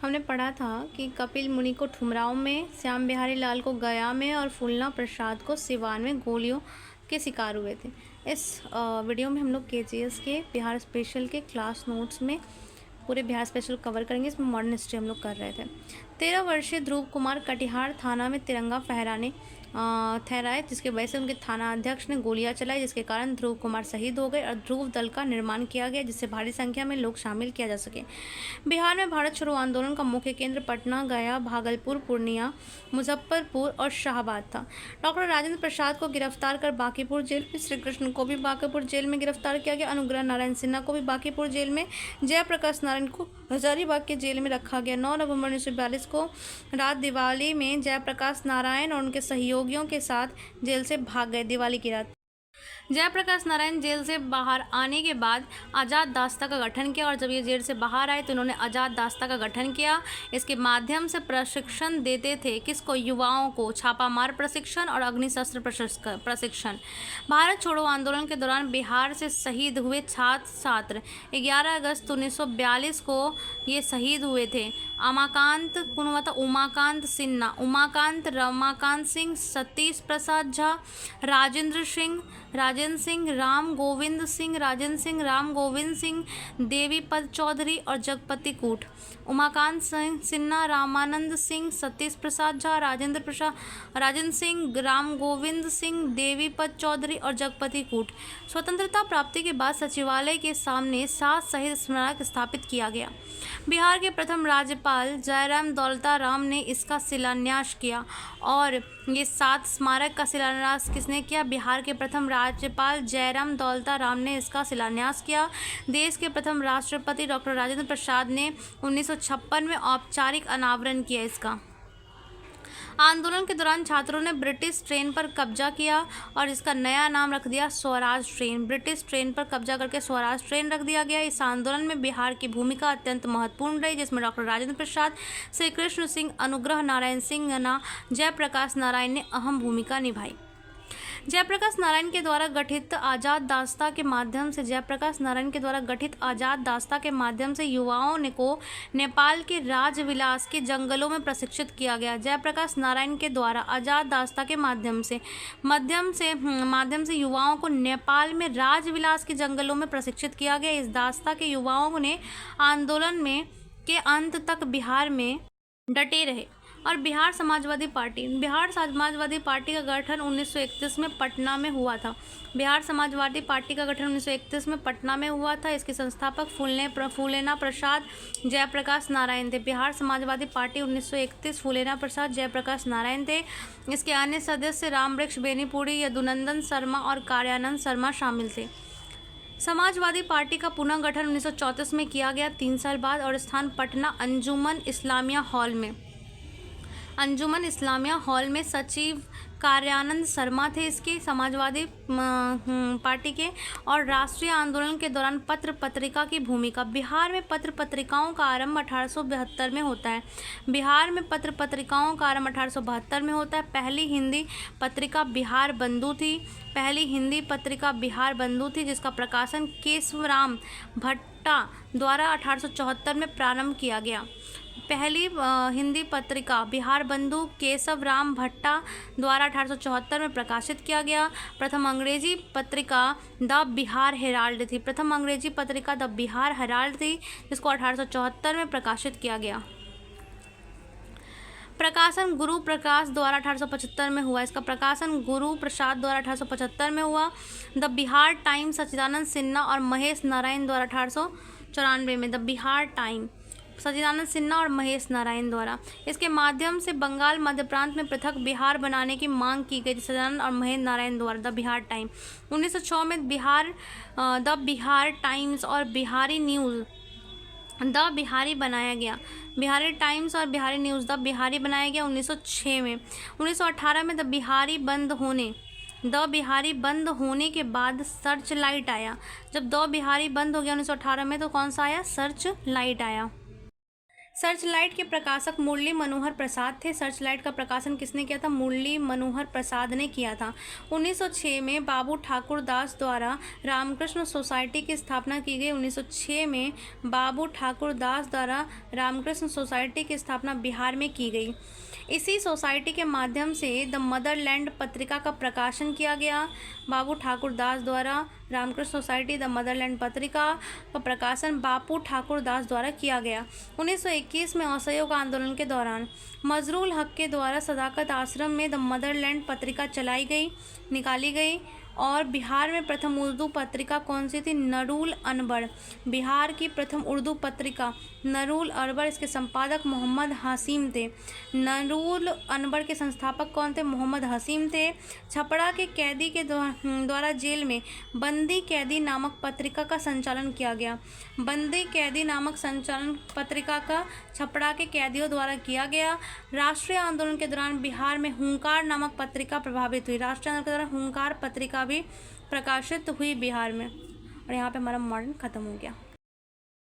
हमने पढ़ा था कि कपिल मुनि को ठुमराव में, श्याम बिहारी लाल को गया में और फूलना प्रसाद को सिवान में गोलियों के शिकार हुए थे। इस वीडियो में हम लोग केजीएस के बिहार स्पेशल के क्लास नोट्स में पूरे बिहार स्पेशल कवर करेंगे। इसमें मॉडर्न हिस्ट्री हम लोग कर रहे थे। 13 वर्षीय ध्रुव कुमार कटिहार थाना में तिरंगा फहराने ठहराए, जिसके वजह से उनके थाना अध्यक्ष ने गोलियां चलाई, जिसके कारण ध्रुव कुमार शहीद हो गए और ध्रुव दल का निर्माण किया गया, जिससे भारी संख्या में लोग शामिल किया जा सके। बिहार में भारत छोड़ो आंदोलन का मुख्य केंद्र पटना, गया, भागलपुर, पूर्णिया, मुजफ्फरपुर और शाहबाद था। डॉक्टर राजेंद्र प्रसाद को गिरफ्तार कर बांकीपुर जेल में, श्री कृष्ण को भी बांकीपुर जेल में गिरफ्तार किया गया, अनुग्रह नारायण सिन्हा को भी बांकीपुर जेल में, जयप्रकाश नारायण को हजारीबाग के जेल में रखा गया। 9 नवंबर 1942 को रात दिवाली में जयप्रकाश नारायण और उनके सहयोगियों के साथ जेल से भाग गए। दिवाली की रात जयप्रकाश नारायण जेल से बाहर आने के बाद आज़ाद दास्ता का गठन किया, और जब ये जेल से बाहर आए तो उन्होंने आज़ाद दास्ता का गठन किया। इसके माध्यम से प्रशिक्षण देते थे किसको? युवाओं को, छापामार प्रशिक्षण और अग्निशस्त्र प्रशिक्षण। भारत छोड़ो आंदोलन के दौरान बिहार से शहीद हुए छात्र 11 अगस्त 1942 को ये शहीद हुए थे। उमाकांत सिन्हा, उमाकांत रमाकांत सिंह, सतीश प्रसाद झा, राजेंद्र सिंह, राम गोविंद सिंह, देवीपद चौधरी और जगपति कूट। उमाकांत सिन्हा, रामानंद सिंह, सतीश प्रसाद झा, राजेंद्र सिंह, राम गोविंद सिंह, देवीपद चौधरी और जगपति कूट। स्वतंत्रता प्राप्ति के बाद सचिवालय के सामने 7 शहीद स्मारक स्थापित किया गया। बिहार के प्रथम राज्यपाल जयराम दौलताराम ने इसका शिलान्यास किया, और ये 7 स्मारक का शिलान्यास किसने किया? बिहार के प्रथम राज्यपाल जयराम दौलताराम ने इसका शिलान्यास किया। देश के प्रथम राष्ट्रपति डॉक्टर राजेंद्र प्रसाद ने 1956 में औपचारिक अनावरण किया इसका। आंदोलन के दौरान छात्रों ने ब्रिटिश ट्रेन पर कब्जा किया और इसका नया नाम रख दिया स्वराज ट्रेन। ब्रिटिश ट्रेन पर कब्जा करके स्वराज ट्रेन रख दिया गया। इस आंदोलन में बिहार की भूमिका अत्यंत महत्वपूर्ण रही, जिसमें डॉक्टर राजेंद्र प्रसाद, श्री कृष्ण सिंह, अनुग्रह नारायण सिंह, जयप्रकाश नारायण ने अहम भूमिका निभाई। जयप्रकाश नारायण के द्वारा गठित आज़ाद दास्ता के माध्यम से युवाओं को नेपाल के राजविलास के जंगलों में प्रशिक्षित किया गया। जयप्रकाश नारायण के द्वारा आज़ाद दास्ता के माध्यम से युवाओं को नेपाल में राजविलास के जंगलों में प्रशिक्षित किया गया। इस दास्ता के युवाओं ने आंदोलन के अंत तक बिहार में डटे रहे। और बिहार समाजवादी पार्टी का गठन 1931 में पटना में हुआ था। इसके संस्थापक फूलेना प्रसाद जयप्रकाश नारायण थे। बिहार समाजवादी पार्टी 1931 फूलेना प्रसाद जयप्रकाश नारायण थे। इसके अन्य सदस्य रामवृक्ष बेनीपुरी, यदुनंदन शर्मा और कार्यानंद शर्मा शामिल थे। समाजवादी पार्टी का पुनः गठन 1934 में किया गया, 3 साल बाद, और स्थान पटना अंजुमन इस्लामिया हॉल में सचिव कार्यानंद शर्मा थे इसके समाजवादी पार्टी के। और राष्ट्रीय आंदोलन के दौरान पत्र पत्रिका की भूमिका। बिहार में पत्र पत्रिकाओं का आरंभ 1872 में होता है। पहली हिंदी पत्रिका बिहार बंधु थी, जिसका प्रकाशन केशवराम भट्टा द्वारा 1874 में प्रारंभ किया गया। पहली हिंदी पत्रिका बिहार बंधु केशव राम भट्टा द्वारा 1874 में प्रकाशित किया गया। प्रथम अंग्रेजी पत्रिका द बिहार हेराल्ड थी, जिसको 1874 में प्रकाशित किया गया। प्रकाशन गुरु प्रकाश द्वारा 1875 में हुआ। इसका प्रकाशन गुरु प्रसाद द्वारा 1875 में हुआ। द बिहार टाइम सच्चिदानंद सिन्हा और महेश नारायण द्वारा 1894 में। द बिहार टाइम सच्चिदानंद सिन्हा और महेश नारायण द्वारा। इसके माध्यम से बंगाल मध्य प्रांत में पृथक बिहार बनाने की मांग की गई, सच्चिदानंद और महेश नारायण द्वारा। द बिहार टाइम 1906 में द बिहार टाइम्स और बिहारी न्यूज़ द बिहारी बनाया गया। बिहारी टाइम्स और बिहारी न्यूज़ द बिहारी बनाया गया 1906 में। 1918 में द बिहारी बंद होने के बाद सर्च लाइट आया। जब द बिहारी बंद हो गया 1918 में, तो कौन सा आया? सर्च लाइट आया। सर्चलाइट के प्रकाशक मुरली मनोहर प्रसाद थे। सर्चलाइट का प्रकाशन किसने किया था? मुरली मनोहर प्रसाद ने किया था। 1906 में बाबू ठाकुर दास द्वारा रामकृष्ण सोसाइटी की स्थापना की गई। 1906 में बाबू ठाकुर दास द्वारा रामकृष्ण सोसाइटी की स्थापना बिहार में की गई। इसी सोसाइटी के माध्यम से द मदरलैंड पत्रिका का प्रकाशन किया गया। बाबू ठाकुर दास द्वारा रामकृष्ण सोसाइटी द मदरलैंड पत्रिका का प्रकाशन बापू ठाकुर दास द्वारा किया गया। 1921 में असहयोग आंदोलन के दौरान मजरूल हक के द्वारा सदाकत आश्रम में द मदरलैंड पत्रिका निकाली गई। और बिहार में प्रथम उर्दू पत्रिका कौन सी थी? नरूल अनवर। बिहार की प्रथम उर्दू पत्रिका नरूल अनवर, इसके संपादक मोहम्मद हसीम थे। नरूल अनवर के संस्थापक कौन थे? मोहम्मद हसीम थे। छपरा के कैदी के द्वारा जेल में बंदी कैदी नामक पत्रिका का संचालन किया गया। बंदी कैदी नामक संचालन पत्रिका का छपरा के कैदियों द्वारा किया गया। राष्ट्रीय आंदोलन के दौरान बिहार में हुंकार नामक पत्रिका प्रभावित हुई। राष्ट्रीय आंदोलन के दौरान हुंकार पत्रिका भी प्रकाशित हुई बिहार में। और यहाँ पे हमारा मॉडर्न खत्म हो गया।